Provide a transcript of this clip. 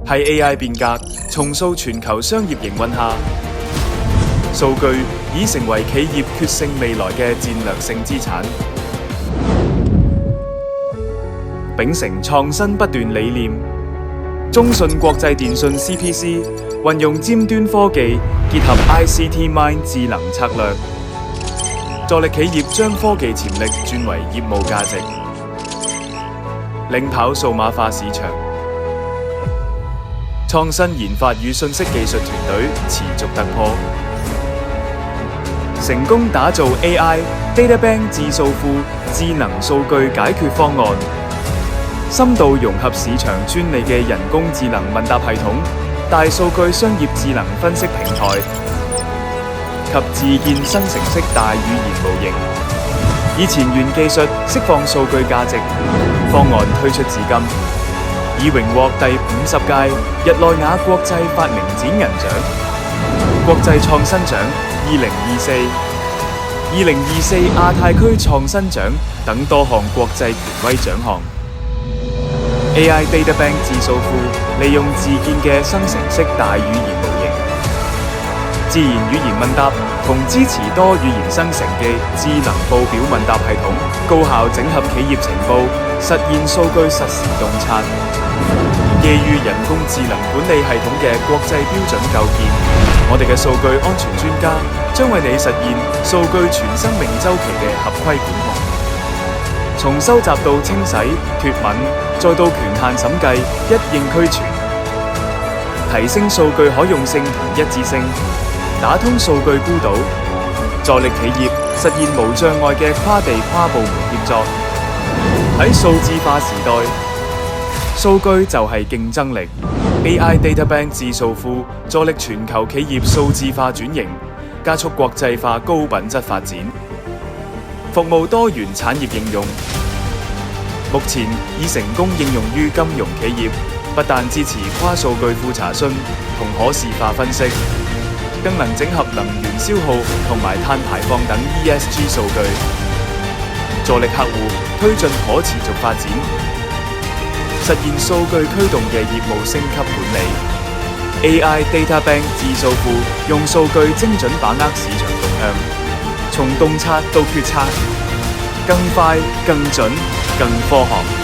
喺 AI 變革重塑全球商業營運下，數據已成為企業決勝未來嘅戰略性資產。秉承創新不斷理念，中信國際電訊 CPC 運用尖端科技結合 ICT Mind 智能策略，助力企業將科技潛力轉為業務價值，領跑數碼化市場。創新研發與信息技術團隊持續突破，成功打造 AI DataBank 智數庫智能數據解決方案，深度融合市場專利嘅人工智能問答系統、大數據商業智能分析平台及自建生成式大語言模型，以前沿技術釋放數據價值，方案推出至今，已榮獲第50屆日內瓦國際發明展銀獎、國際創新獎2024、2024亞太區創新獎等多項國際權威獎項。AI DataBank 智數庫利用自建嘅生成式大語言模型、自然語言問答同支持多語言生成嘅智能報表問答系統，高效整合企業情報，實現數據實時洞察。基於人工智能管理系統嘅國際標準構建，我哋嘅數據安全專家將為你實現數據全生命週期嘅合規管控，從收集到清洗、脫敏，再到權限審計，一應俱全，提升數據可用性同一致性，打通數據孤島，助力企業實現無障礙嘅跨地跨部門協作。喺數字化時代，數據就係競爭力。AI DataBank 智數庫助力全球企業數字化轉型，加速國際化高品質發展，服務多元產業應用。目前已成功應用於金融企業，不但支持跨數據庫查詢同可視化分析，更能整合能源消耗同埋碳排放等 ESG 數據，助力客戶推進可持續發展，實現數據驅動嘅業務升級管理。AI DataBank 智數庫用數據精準把握市場動向，從洞察到決策，更快、更準、更科學。